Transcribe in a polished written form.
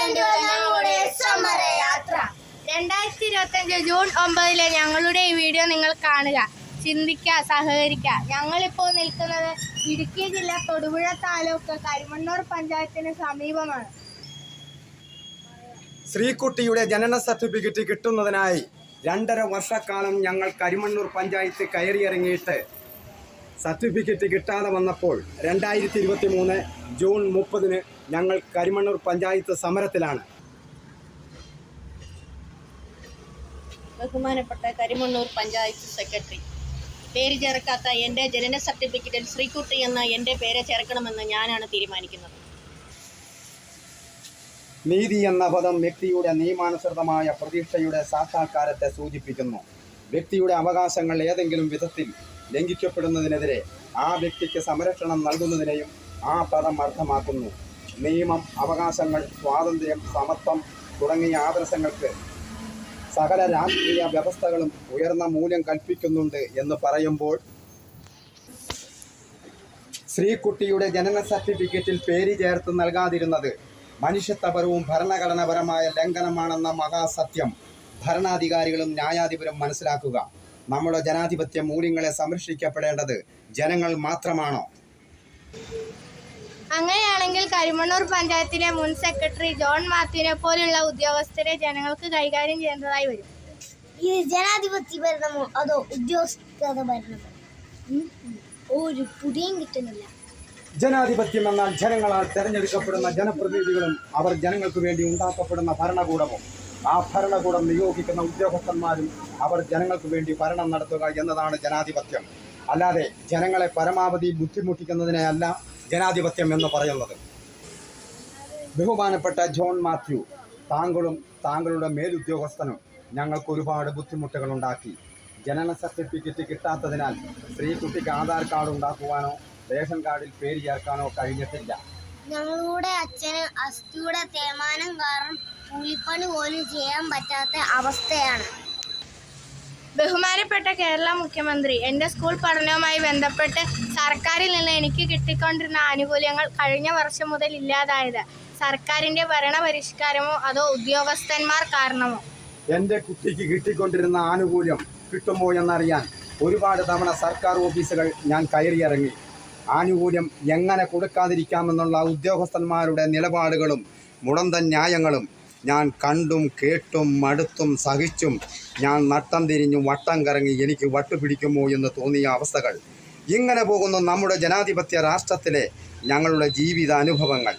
2025 June 9 ഞങ്ങളുടെ ഈ video നിങ്ങൾ കാണുക, ചിന്തിക്കുക, സഹകരിക്കുക. ഞങ്ങളിപ്പോൾ നിൽക്കുന്നത് ഇടുക്കി ജില്ല തൊടുപുഴ താലൂക്ക് കരിമണ്ണൂർ പഞ്ചായത്തിന് സമീപമാണ്. ശ്രീകുട്ടിയുടെ ജനന സർട്ടിഫിക്കറ്റ് കിട്ടുന്നതിനായി 2.5 വർഷക്കാലം ഞങ്ങൾ കരിമണ്ണൂർ പഞ്ചായത്ത് കയറിയിറങ്ങിയിട്ട് സർട്ടിഫിക്കറ്റ് കിട്ടാതെ വന്നപ്പോൾ 2023 ജൂൺ 30 ഞങ്ങൾ കരിമണ്ണൂർ പഞ്ചായത്ത് സമരത്തിലാണ്. ബഹുമാനപ്പെട്ട കരിമണ്ണൂർ പഞ്ചായത്ത് സെക്രട്ടറി, പേര് ചേർക്കാത്ത എൻ്റെ ജനന സർട്ടിഫിക്കറ്റിൽ ശ്രീകുട്ടി എന്ന എൻ്റെ പേര് ചേർക്കണമെന്ന് ഞാനാണ് തീരുമാനിക്കുന്നത്. നീതി എന്ന പദം വ്യക്തിയുടെ നിയമാനുസൃതമായ പ്രതീക്ഷയുടെ സാക്ഷാത്കാരത്തെ സൂചിപ്പിക്കുന്നു. വ്യക്തിയുടെ അവകാശങ്ങൾ ഏതെങ്കിലും വിധത്തിൽ ലംഘിക്കപ്പെടുന്നതിനെതിരെ ആ വ്യക്തിക്ക് സംരക്ഷണം നൽകുന്നതിനെയും ആ പദം അർത്ഥമാക്കുന്നു. നിയമം, അവകാശങ്ങൾ, സ്വാതന്ത്ര്യം, സമത്വം തുടങ്ങിയ ആദർശങ്ങൾക്ക് സകല രാഷ്ട്രീയ വ്യവസ്ഥകളും ഉയർന്ന മൂല്യം കൽപ്പിക്കുന്നുണ്ട് എന്ന് പറയുമ്പോൾ ശ്രീകുട്ടിയുടെ ജനന സർട്ടിഫിക്കറ്റിൽ പേര് ചേർത്ത് നൽകാതിരുന്നത് മനുഷ്യത്വപരവും ഭരണഘടനാപരമായ ലംഘനമാണെന്ന മഹാസത്യം ഭരണാധികാരികളും ന്യായാധിപരും മനസ്സിലാക്കുക. നമ്മുടെ ജനാധിപത്യ മൂല്യങ്ങളെ സംരക്ഷിക്കപ്പെടേണ്ടത് ജനങ്ങൾ മാത്രമാണോ? അങ്ങനെയാണെങ്കിൽ കരിമണ്ണൂർ പഞ്ചായത്തിലെ മുൻ സെക്രട്ടറി ജോൺ മാത്യുവിനെ പോലുള്ള ഉദ്യോഗസ്ഥരെ ജനങ്ങൾക്ക് കൈകാര്യം ചെയ്യേണ്ടതായി വരും. ഇത് ജനാധിപത്യ ഭരണമോ അതോ ഉദ്യോഗസ്ഥ ഭരണമോ? ഒരു പുതിയും കിട്ടുന്നില്ല. ജനാധിപത്യം എന്നാൽ ജനങ്ങളാൽ തെരഞ്ഞെടുക്കപ്പെടുന്ന ജനപ്രതിനിധികളും അവർ ജനങ്ങൾക്ക് വേണ്ടി ഉണ്ടാക്കപ്പെടുന്ന ഭരണകൂടവും ആ ഭരണകൂടം നിയോഗിക്കുന്ന ഉദ്യോഗസ്ഥന്മാരും അവർ ജനങ്ങൾക്ക് വേണ്ടി ഭരണം നടത്തുക എന്നതാണ് ജനാധിപത്യം. അല്ലാതെ ജനങ്ങളെ പരമാവധി ബുദ്ധിമുട്ടിക്കുന്നതിനെ അല്ല ജനാധിപത്യം എന്ന് പറയുന്നത്. ബഹുമാനപ്പെട്ട ജോൺ മാത്യു, താങ്കളും താങ്കളുടെ മേലുദ്യോഗസ്ഥനും ഞങ്ങൾക്ക് ഒരുപാട് ബുദ്ധിമുട്ടുകൾ ഉണ്ടാക്കി. ജനന സർട്ടിഫിക്കറ്റ് കിട്ടാത്തതിനാൽ ശ്രീകുട്ടിക്ക് ആധാർ കാർഡ് ഉണ്ടാക്കുവാനോ റേഷൻ കാർഡിൽ പേര് ചേർക്കാനോ കഴിഞ്ഞിട്ടില്ല. ഞങ്ങളുടെ അച്ഛന് അസ്ഥിയുടെ തേയ്മാനം കാരണം കൂലിപ്പണി പോലും ചെയ്യാൻ പറ്റാത്ത അവസ്ഥയാണ്. ബഹുമാനപ്പെട്ട കേരള മുഖ്യമന്ത്രി, എൻ്റെ സ്കൂൾ പഠനവുമായി ബന്ധപ്പെട്ട് സർക്കാരിൽ നിന്ന് എനിക്ക് കിട്ടിക്കൊണ്ടിരുന്ന ആനുകൂല്യങ്ങൾ കഴിഞ്ഞ വർഷം മുതൽ ഇല്ലാതായത് സർക്കാരിൻ്റെ ഭരണപരിഷ്കാരമോ അതോ ഉദ്യോഗസ്ഥന്മാർ കാരണമോ? എൻ്റെ കുട്ടിക്ക് കിട്ടിക്കൊണ്ടിരുന്ന ആനുകൂല്യം കിട്ടുമോ എന്നറിയാൻ ഒരുപാട് തവണ സർക്കാർ ഓഫീസുകൾ ഞാൻ കയറിയിറങ്ങി. ആനുകൂല്യം എങ്ങനെ കൊടുക്കാതിരിക്കാമെന്നുള്ള ഉദ്യോഗസ്ഥന്മാരുടെ നിലപാടുകളും മുടന്തൻ ന്യായങ്ങളും ഞാൻ കണ്ടും കേട്ടും മടുത്തും സഹിച്ചും ഞാൻ നട്ടം തിരിഞ്ഞും വട്ടം കറങ്ങി എനിക്ക് വട്ടുപിടിക്കുമോ എന്ന് തോന്നിയ അവസ്ഥകൾ. ഇങ്ങനെ പോകുന്ന നമ്മുടെ ജനാധിപത്യ രാഷ്ട്രത്തിലെ ഞങ്ങളുടെ ജീവിതാനുഭവങ്ങൾ.